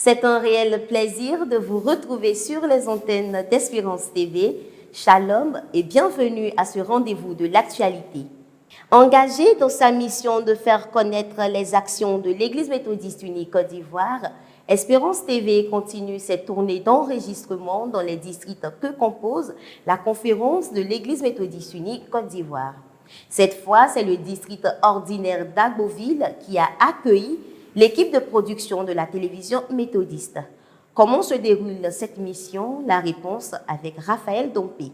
C'est un réel plaisir de vous retrouver sur les antennes d'Espérance TV. Shalom et bienvenue à ce rendez-vous de l'actualité. Engagée dans sa mission de faire connaître les actions de l'Église méthodiste unie Côte d'Ivoire, Espérance TV continue cette tournée d'enregistrement dans les districts que compose la conférence de l'Église méthodiste unie Côte d'Ivoire. Cette fois, c'est le district ordinaire d'Agboville qui a accueilli l'équipe de production de la télévision méthodiste. Comment se déroule cette mission? La réponse avec Raphaël Dompé.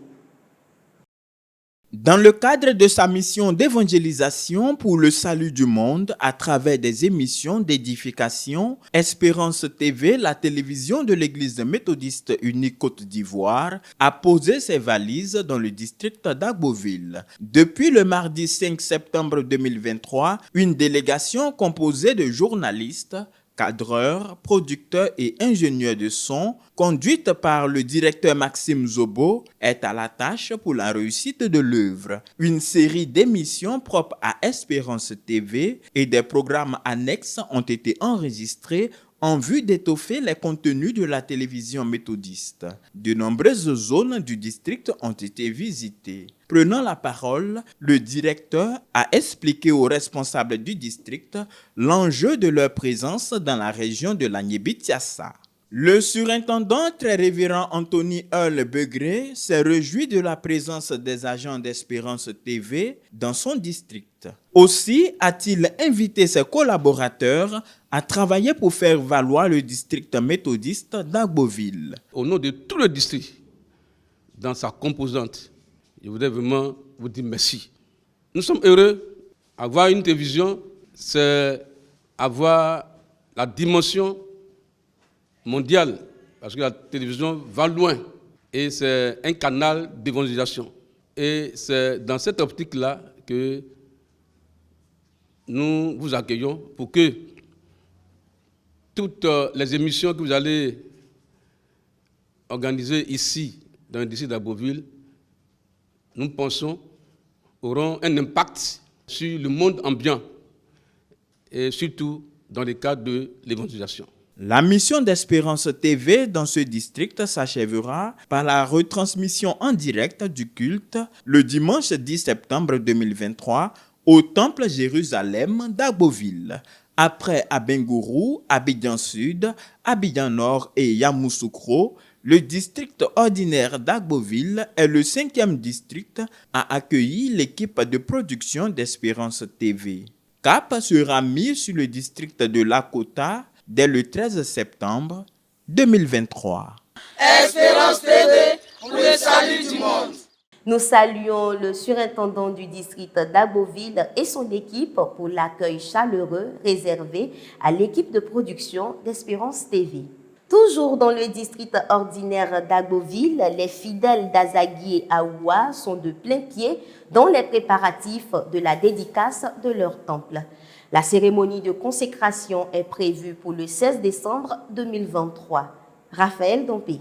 Dans le cadre de sa mission d'évangélisation pour le salut du monde à travers des émissions d'édification, Espérance TV, la télévision de l'Église méthodiste unie Côte d'Ivoire, a posé ses valises dans le district d'Agboville. Depuis le mardi 5 septembre 2023, une délégation composée de journalistes, cadreurs, producteurs et ingénieurs de son, conduite par le directeur Maxime Zobo, est à la tâche pour la réussite de l'œuvre. Une série d'émissions propres à Espérance TV et des programmes annexes ont été enregistrés en vue d'étoffer les contenus de la télévision méthodiste. De nombreuses zones du district ont été visitées. Prenant la parole, le directeur a expliqué aux responsables du district l'enjeu de leur présence dans la région de l'Agnébitiassa. Le surintendant très révérend Anthony Earl Begré s'est réjoui de la présence des agents d'Espérance TV dans son district. Aussi a-t-il invité ses collaborateurs à travailler pour faire valoir le district méthodiste d'Agboville. Au nom de tout le district, dans sa composante, je voudrais vraiment vous dire merci. Nous sommes heureux. Avoir une télévision, c'est avoir la dimension mondiale, parce que la télévision va loin et c'est un canal d'évangélisation. Et c'est dans cette optique-là que nous vous accueillons pour que toutes les émissions que vous allez organiser ici, dans le district d'Agboville, nous pensons, auront un impact sur le monde ambiant et surtout dans le cadre de l'évangélisation. La mission d'Espérance TV dans ce district s'achèvera par la retransmission en direct du culte le dimanche 10 septembre 2023 au Temple Jérusalem d'Agboville. Après Abengourou, Abidjan Sud, Abidjan Nord et Yamoussoukro, le district ordinaire d'Agboville est le 5e district à accueillir l'équipe de production d'Espérance TV. Cap sera mis sur le district de Lakota dès le 13 septembre 2023. Espérance TV pour le salut du monde. Nous saluons le surintendant du district d'Agboville et son équipe pour l'accueil chaleureux réservé à l'équipe de production d'Espérance TV. Toujours dans le district ordinaire d'Agboville, les fidèles d'Azagui et Aoua sont de plein pied dans les préparatifs de la dédicace de leur temple. La cérémonie de consécration est prévue pour le 16 décembre 2023. Raphaël Dompé.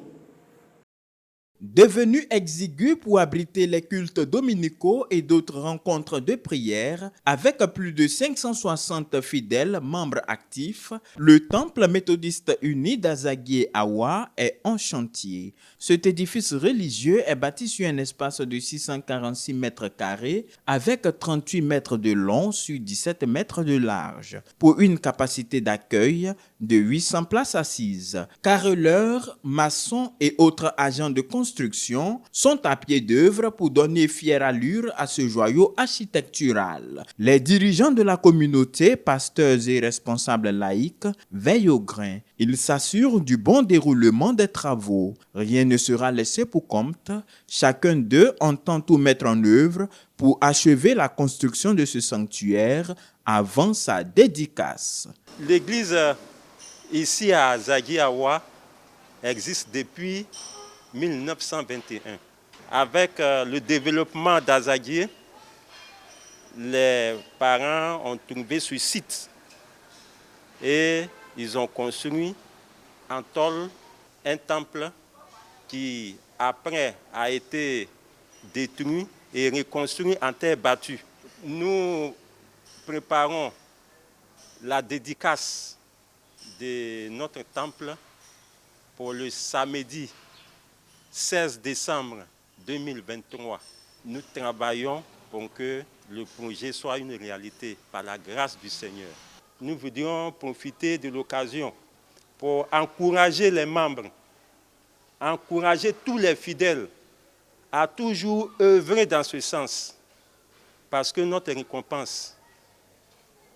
Devenu exigu pour abriter les cultes dominicaux et d'autres rencontres de prière, avec plus de 560 fidèles membres actifs, le Temple méthodiste uni d'Azagui Awa est en chantier. Cet édifice religieux est bâti sur un espace de 646 mètres carrés avec 38 mètres de long sur 17 mètres de large, pour une capacité d'accueil de 800 places assises. Carreleurs, maçons et autres agents de construction sont à pied d'œuvre pour donner fière allure à ce joyau architectural. Les dirigeants de la communauté, pasteurs et responsables laïcs, veillent au grain. Ils s'assurent du bon déroulement des travaux. Rien ne sera laissé pour compte. Chacun d'eux entend tout mettre en œuvre pour achever la construction de ce sanctuaire avant sa dédicace. L'église ici à Zagui-Awa existe depuis 1921. Avec le développement d'Azagui, les parents ont trouvé ce site et ils ont construit en tôle un temple qui après a été détruit et reconstruit en terre battue. Nous préparons la dédicace de notre temple pour le samedi 16 décembre 2023. Nous travaillons pour que le projet soit une réalité par la grâce du Seigneur. Nous voudrions profiter de l'occasion pour encourager les membres, encourager tous les fidèles à toujours œuvrer dans ce sens, parce que notre récompense,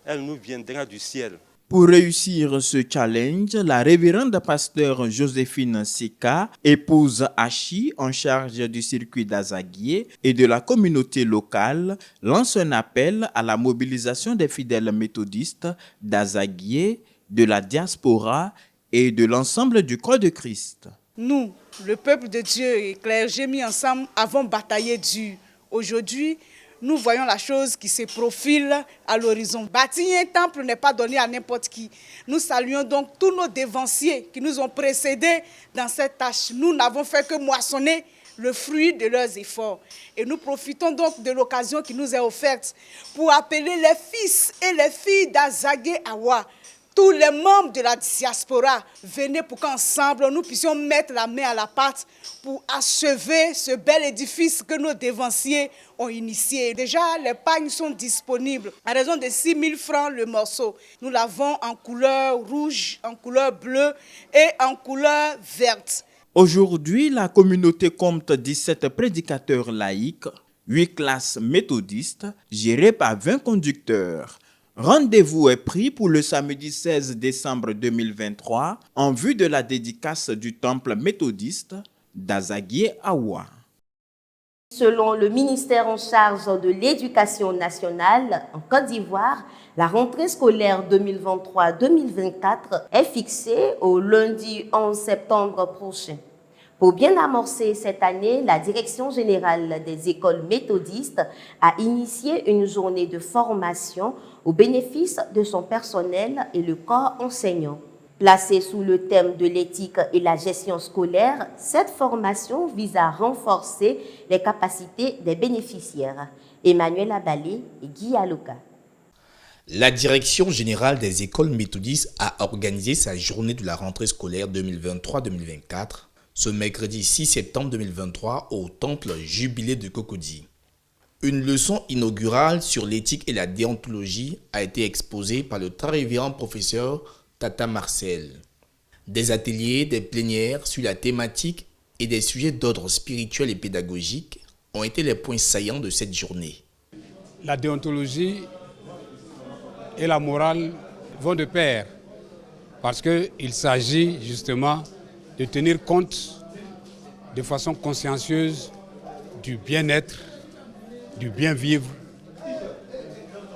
elle nous viendra du ciel. Pour réussir ce challenge, la révérende pasteur Joséphine Sika, épouse Hachi en charge du circuit d'Azaguié et de la communauté locale, lance un appel à la mobilisation des fidèles méthodistes d'Azaguié, de la diaspora et de l'ensemble du corps de Christ. Nous, le peuple de Dieu et clergés mis ensemble, avons bataillé dur. Aujourd'hui, nous voyons la chose qui se profile à l'horizon. Bâtir un temple n'est pas donné à n'importe qui. Nous saluons donc tous nos dévanciers qui nous ont précédés dans cette tâche. Nous n'avons fait que moissonner le fruit de leurs efforts. Et nous profitons donc de l'occasion qui nous est offerte pour appeler les fils et les filles d'Azaguié Awa, tous les membres de la diaspora, venez pour qu'ensemble nous puissions mettre la main à la pâte pour achever ce bel édifice que nos dévanciers ont initié. Déjà, les pagnes sont disponibles à raison de 6 000 francs le morceau. Nous l'avons en couleur rouge, en couleur bleue et en couleur verte. Aujourd'hui, la communauté compte 17 prédicateurs laïcs, 8 classes méthodistes, gérées par 20 conducteurs. Rendez-vous est pris pour le samedi 16 décembre 2023 en vue de la dédicace du temple méthodiste d'Azaguié Awa. Selon le ministère en charge de l'Éducation nationale en Côte d'Ivoire, la rentrée scolaire 2023-2024 est fixée au lundi 11 septembre prochain. Pour bien amorcer cette année, la Direction générale des écoles méthodistes a initié une journée de formation au bénéfice de son personnel et le corps enseignant. Placée sous le thème de l'éthique et la gestion scolaire, cette formation vise à renforcer les capacités des bénéficiaires. Emmanuel Abalé et Guy Aloka. La Direction générale des écoles méthodistes a organisé sa journée de la rentrée scolaire 2023-2024 ce mercredi 6 septembre 2023 au temple Jubilé de Cocody. Une leçon inaugurale sur l'éthique et la déontologie a été exposée par le très révérend professeur Tata Marcel. Des ateliers, des plénières sur la thématique et des sujets d'ordre spirituel et pédagogique ont été les points saillants de cette journée. La déontologie et la morale vont de pair parce qu'il s'agit justement de tenir compte de façon consciencieuse du bien-être, du bien-vivre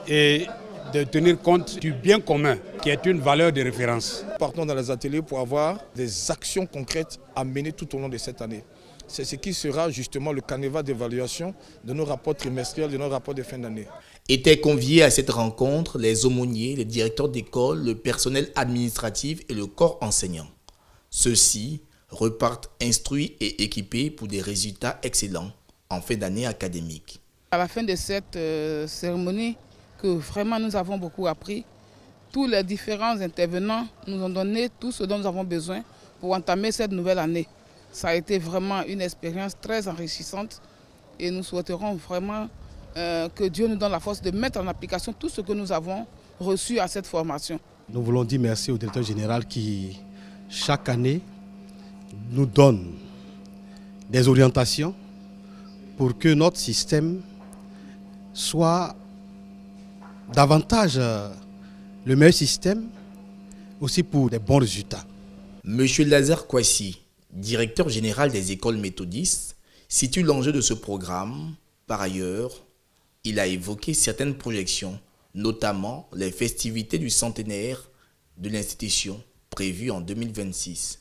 et de tenir compte du bien commun qui est une valeur de référence. Partons dans les ateliers pour avoir des actions concrètes à mener tout au long de cette année. C'est ce qui sera justement le canevas d'évaluation de nos rapports trimestriels, de nos rapports de fin d'année. Étaient conviés à cette rencontre les aumôniers, les directeurs d'école, le personnel administratif et le corps enseignant. Ceux-ci repartent instruits et équipés pour des résultats excellents en fin d'année académique. À la fin de cette cérémonie, que vraiment nous avons beaucoup appris, tous les différents intervenants nous ont donné tout ce dont nous avons besoin pour entamer cette nouvelle année. Ça a été vraiment une expérience très enrichissante et nous souhaiterons vraiment que Dieu nous donne la force de mettre en application tout ce que nous avons reçu à cette formation. Nous voulons dire merci au directeur général qui, chaque année, nous donne des orientations pour que notre système soit davantage le meilleur système, aussi pour des bons résultats. Monsieur Lazare Kwasi, directeur général des écoles méthodistes, situe l'enjeu de ce programme. Par ailleurs, il a évoqué certaines projections, notamment les festivités du centenaire de l'institution prévues en 2026.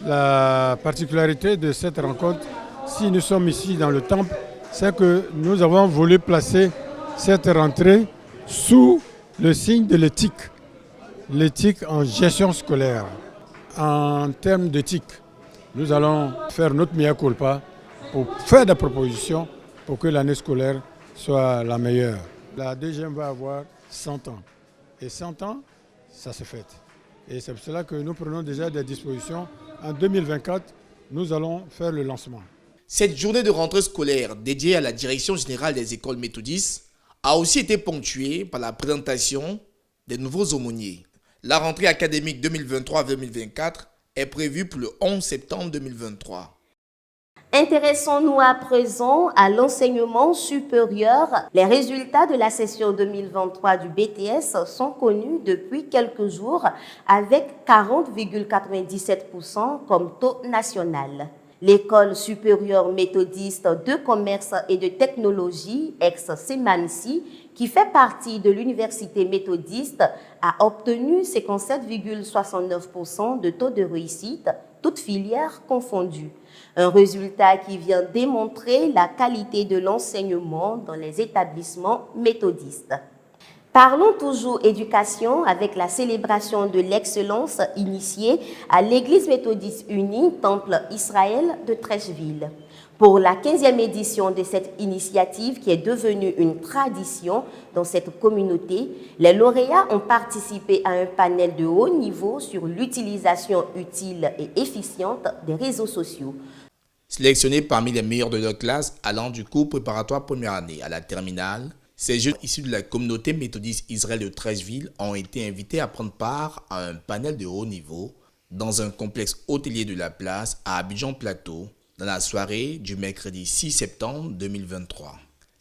La particularité de cette rencontre, si nous sommes ici dans le temple, c'est que nous avons voulu placer cette rentrée sous le signe de l'éthique. L'éthique en gestion scolaire. En termes d'éthique, nous allons faire notre mea culpa pour faire des propositions pour que l'année scolaire soit la meilleure. La deuxième va avoir 100 ans. Et 100 ans, ça se fête. Et c'est pour cela que nous prenons déjà des dispositions. En 2024, nous allons faire le lancement. Cette journée de rentrée scolaire dédiée à la Direction générale des écoles méthodistes a aussi été ponctuée par la présentation des nouveaux aumôniers. La rentrée académique 2023-2024 est prévue pour le 11 septembre 2023. Intéressons-nous à présent à l'enseignement supérieur. Les résultats de la session 2023 du BTS sont connus depuis quelques jours avec 40,97% comme taux national. L'École supérieure méthodiste de commerce et de technologie, ex-Semansi, qui fait partie de l'université méthodiste, a obtenu 57,69% de taux de réussite, toutes filières confondues. Un résultat qui vient démontrer la qualité de l'enseignement dans les établissements méthodistes. Parlons toujours éducation avec la célébration de l'excellence initiée à l'Église méthodiste unie Temple Israël de Trècheville. Pour la 15e édition de cette initiative qui est devenue une tradition dans cette communauté, les lauréats ont participé à un panel de haut niveau sur l'utilisation utile et efficiente des réseaux sociaux. Sélectionnés parmi les meilleurs de leur classe allant du cours préparatoire première année à la terminale, ces jeunes issus de la communauté méthodiste Israël de Trècheville ont été invités à prendre part à un panel de haut niveau dans un complexe hôtelier de la place à Abidjan-Plateau dans la soirée du mercredi 6 septembre 2023.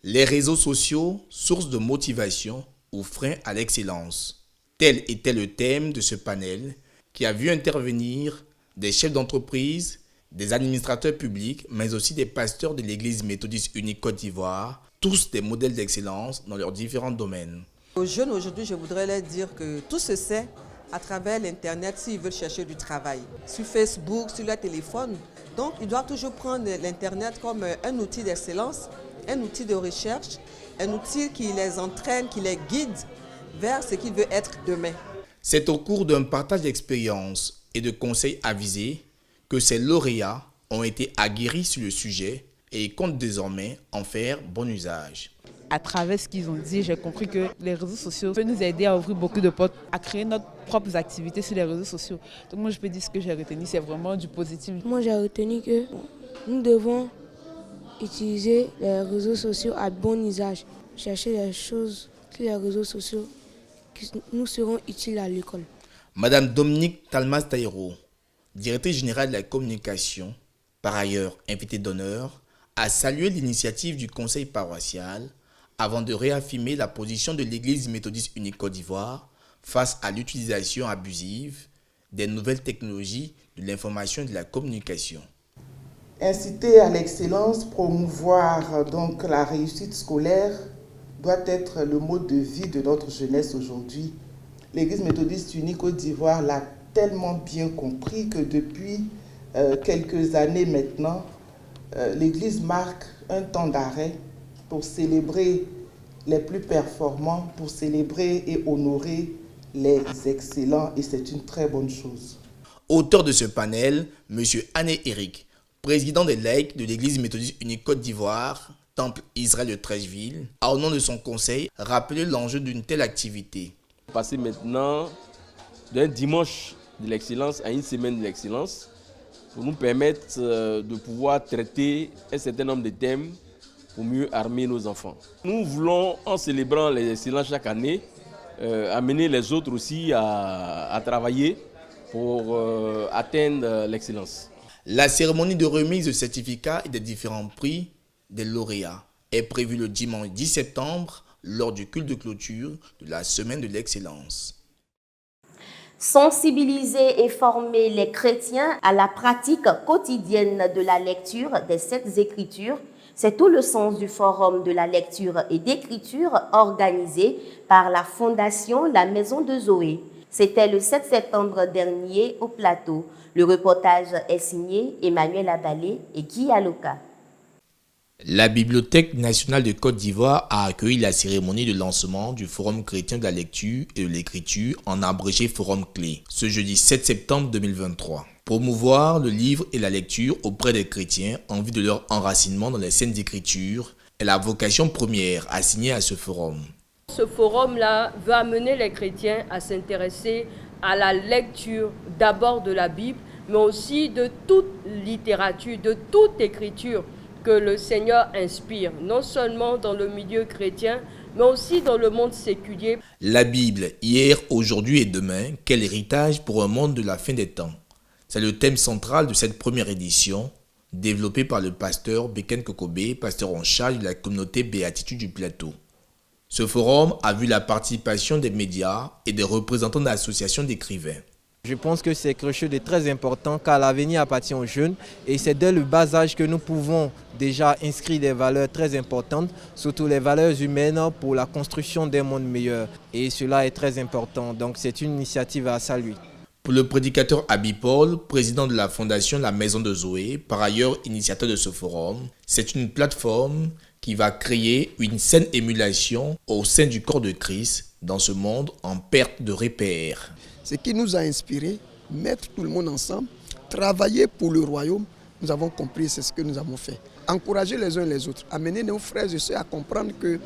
Les réseaux sociaux, source de motivation ou frein à l'excellence. Tel était le thème de ce panel qui a vu intervenir des chefs d'entreprise, des administrateurs publics, mais aussi des pasteurs de l'Église méthodiste unique Côte d'Ivoire, tous des modèles d'excellence dans leurs différents domaines. Aux jeunes aujourd'hui, je voudrais leur dire que tout se sait à travers l'Internet s'ils veulent chercher du travail. Sur Facebook, sur leur téléphone. Donc, ils doivent toujours prendre l'Internet comme un outil d'excellence, un outil de recherche, un outil qui les entraîne, qui les guide vers ce qu'ils veulent être demain. C'est au cours d'un partage d'expériences et de conseils avisés que ces lauréats ont été aguerris sur le sujet et comptent désormais en faire bon usage. À travers ce qu'ils ont dit, j'ai compris que les réseaux sociaux peuvent nous aider à ouvrir beaucoup de portes, à créer notre propres activités sur les réseaux sociaux. Donc moi je peux dire ce que j'ai retenu, c'est vraiment du positif. Moi j'ai retenu que nous devons utiliser les réseaux sociaux à bon usage, chercher des choses sur les réseaux sociaux qui nous seront utiles à l'école. Madame Dominique Talmas-Taïro, directrice générale de la communication, par ailleurs invitée d'honneur, a salué l'initiative du conseil paroissial avant de réaffirmer la position de l'Église méthodiste unique Côte d'Ivoire face à l'utilisation abusive des nouvelles technologies de l'information et de la communication. Inciter à l'excellence, promouvoir donc la réussite scolaire doit être le mode de vie de notre jeunesse aujourd'hui. L'Église méthodiste unique Côte d'Ivoire l'a tellement bien compris que depuis quelques années maintenant, l'Église marque un temps d'arrêt pour célébrer les plus performants, pour célébrer et honorer les excellents, et c'est une très bonne chose. Auteur de ce panel, M. Ané Eric, président des laïcs de l'Église méthodiste unique Côte d'Ivoire, Temple Israël de Trècheville, a au nom de son conseil rappelé l'enjeu d'une telle activité. Passer maintenant d'un dimanche de l'excellence à une semaine de l'excellence pour nous permettre de pouvoir traiter un certain nombre de thèmes pour mieux armer nos enfants. Nous voulons, en célébrant les excellences chaque année, amener les autres aussi à travailler pour atteindre l'excellence. La cérémonie de remise de certificats et des différents prix des lauréats est prévue le dimanche 10 septembre lors du culte de clôture de la Semaine de l'Excellence. Sensibiliser et former les chrétiens à la pratique quotidienne de la lecture des Saintes Écritures, c'est tout le sens du Forum de la lecture et d'écriture organisé par la Fondation La Maison de Zoé. C'était le 7 septembre dernier au Plateau. Le reportage est signé Emmanuel Abalé et Guy Aloka. La Bibliothèque nationale de Côte d'Ivoire a accueilli la cérémonie de lancement du Forum chrétien de la lecture et de l'écriture, en abrégé Forum Clé, ce jeudi 7 septembre 2023. Promouvoir le livre et la lecture auprès des chrétiens en vue de leur enracinement dans les Saintes Écritures est la vocation première assignée à ce forum. Ce forum-là veut amener les chrétiens à s'intéresser à la lecture d'abord de la Bible, mais aussi de toute littérature, de toute écriture que le Seigneur inspire, non seulement dans le milieu chrétien, mais aussi dans le monde séculier. La Bible, hier, aujourd'hui et demain, quel héritage pour un monde de la fin des temps? C'est le thème central de cette première édition, développée par le pasteur Beken Kokobé, pasteur en charge de la communauté Béatitude du Plateau. Ce forum a vu la participation des médias et des représentants d'associations d'écrivains. Je pense que c'est quelque chose de très important car l'avenir appartient aux jeunes et c'est dès le bas âge que nous pouvons déjà inscrire des valeurs très importantes, surtout les valeurs humaines pour la construction d'un monde meilleur. Et cela est très important, donc c'est une initiative à saluer. Pour le prédicateur Abi Paul, président de la fondation La Maison de Zoé, par ailleurs initiateur de ce forum, c'est une plateforme qui va créer une saine émulation au sein du corps de Christ dans ce monde en perte de repères. Ce qui nous a inspiré, mettre tout le monde ensemble, travailler pour le royaume, nous avons compris, c'est ce que nous avons fait. Encourager les uns les autres, amener nos frères et sœurs à comprendre que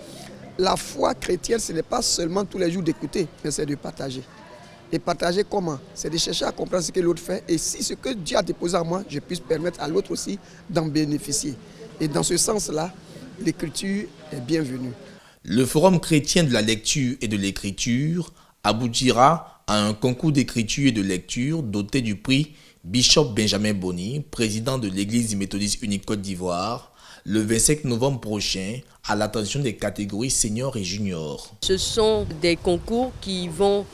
la foi chrétienne, ce n'est pas seulement tous les jours d'écouter, mais c'est de partager. Et partager comment? C'est de chercher à comprendre ce que l'autre fait et si ce que Dieu a déposé en moi, je puisse permettre à l'autre aussi d'en bénéficier. Et dans ce sens-là, l'écriture est bienvenue. Le forum chrétien de la lecture et de l'écriture aboutira à un concours d'écriture et de lecture doté du prix Bishop Benjamin Boni, président de l'église méthodiste unique Côte d'Ivoire, le 25 novembre prochain, à l'attention des catégories seniors et juniors. Ce sont des concours qui vont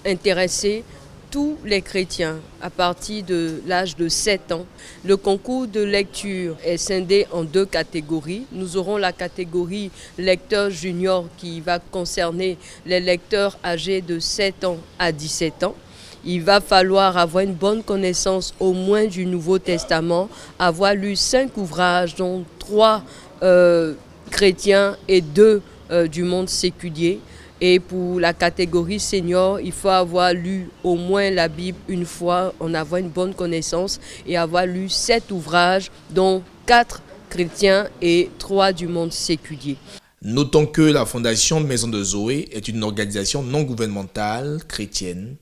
intéresser tous les chrétiens à partir de l'âge de 7 ans. Le concours de lecture est scindé en 2 catégories. Nous aurons la catégorie lecteur junior qui va concerner les lecteurs âgés de 7 ans à 17 ans. Il va falloir avoir une bonne connaissance au moins du Nouveau Testament, avoir lu 5 ouvrages, dont 3 chrétiens et 2 du monde séculier. Et pour la catégorie senior, il faut avoir lu au moins la Bible une fois, en avoir une bonne connaissance et avoir lu 7 ouvrages, dont 4 chrétiens et 3 du monde séculier. Notons que la Fondation Maison de Zoé est une organisation non gouvernementale chrétienne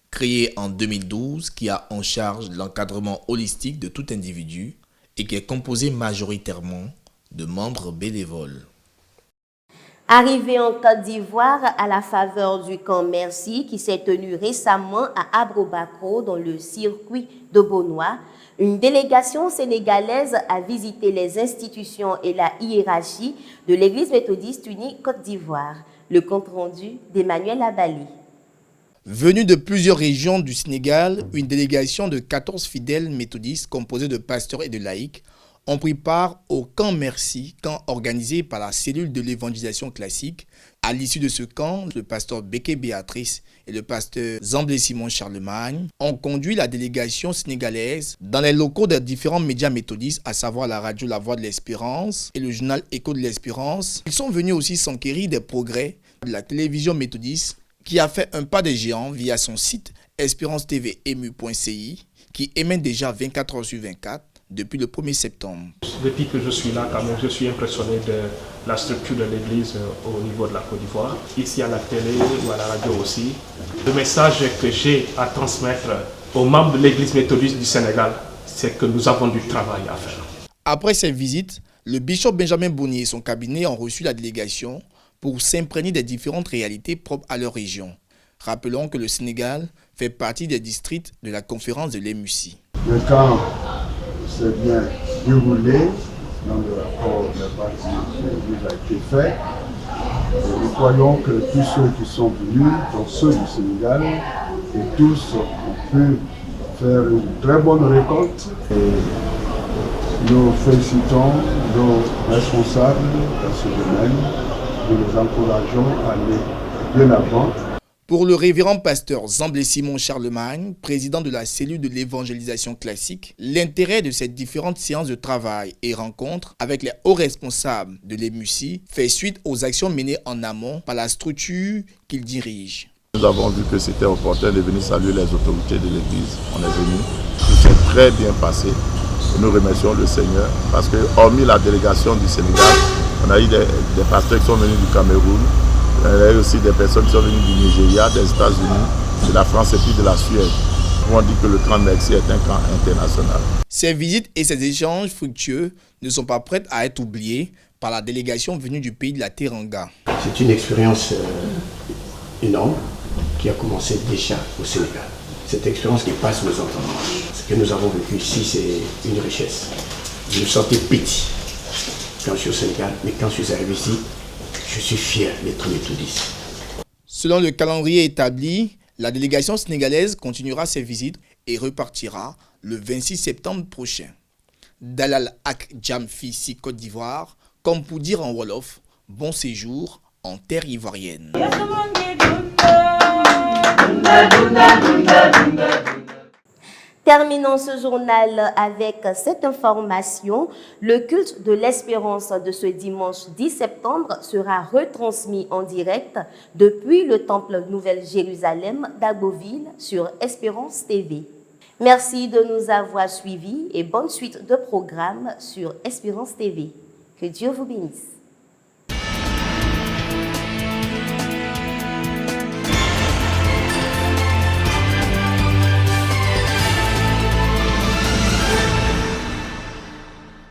créée en 2012 qui a en charge l'encadrement holistique de tout individu et qui est composée majoritairement de membres bénévoles. Arrivé en Côte d'Ivoire à la faveur du camp Merci qui s'est tenu récemment à Abrobakro dans le circuit de Bonois, une délégation sénégalaise a visité les institutions et la hiérarchie de l'Église méthodiste unie Côte d'Ivoire. Le compte rendu d'Emmanuel Abali. Venue de plusieurs régions du Sénégal, une délégation de 14 fidèles méthodistes composée de pasteurs et de laïcs ont pris part au camp Merci, camp organisé par la cellule de l'évangélisation classique. À l'issue de ce camp, le pasteur Béké Béatrice et le pasteur Zamblé Simon Charlemagne ont conduit la délégation sénégalaise dans les locaux des différents médias méthodistes, à savoir la radio La Voix de l'Espérance et le journal Écho de l'Espérance. Ils sont venus aussi s'enquérir des progrès de la télévision méthodiste qui a fait un pas de géant via son site espérance-tv-emu.ci qui émet déjà 24 heures sur 24 depuis le 1er septembre. Depuis que je suis là, quand même, je suis impressionné de la structure de l'Église au niveau de la Côte d'Ivoire, ici à la télé ou à la radio aussi. Le message que j'ai à transmettre aux membres de l'Église méthodiste du Sénégal, c'est que nous avons du travail à faire. Après ces visites, le bishop Benjamin Boni et son cabinet ont reçu la délégation pour s'imprégner des différentes réalités propres à leur région. Rappelons que le Sénégal fait partie des districts de la conférence de l'EMUCI. Le camp s'est bien déroulé dans le rapport de partie de l'Église a été fait. Et nous croyons que tous ceux qui sont venus, dont ceux du Sénégal, et tous ont pu faire une très bonne récolte. Et nous félicitons nos responsables dans ce domaine. Nous les encourageons à aller bien avant. Pour le révérend pasteur Zamblé Simon Charlemagne, président de la cellule de l'évangélisation classique, l'intérêt de ces différentes séances de travail et rencontres avec les hauts responsables de l'EMUCI fait suite aux actions menées en amont par la structure qu'il dirige. Nous avons vu que c'était opportun de venir saluer les autorités de l'Église. On est venu, tout s'est très bien passé. Et nous remercions le Seigneur parce que, hormis la délégation du Sénégal, on a eu des pasteurs qui sont venus du Cameroun. Il y a aussi des personnes qui sont venues du Nigeria, des États-Unis, de la France et puis de la Suède. On dit que le camp de Merci est un camp international. Ces visites et ces échanges fructueux ne sont pas prêts à être oubliés par la délégation venue du pays de la Teranga. C'est une expérience énorme qui a commencé déjà au Sénégal. Cette expérience qui passe nos entendements. Ce que nous avons vécu ici, c'est une richesse. Je me sentais petit quand je suis au Sénégal, mais quand je suis arrivé ici, je suis fier d'être méthodiste. Selon le calendrier établi, la délégation sénégalaise continuera ses visites et repartira le 26 septembre prochain. Dalal Ak Jamfi, Côte d'Ivoire, comme pour dire en Wolof, bon séjour en terre ivoirienne. Terminons ce journal avec cette information. Le culte de l'espérance de ce dimanche 10 septembre sera retransmis en direct depuis le temple Nouvelle-Jérusalem d'Agboville sur Espérance TV. Merci de nous avoir suivis et bonne suite de programmes sur Espérance TV. Que Dieu vous bénisse.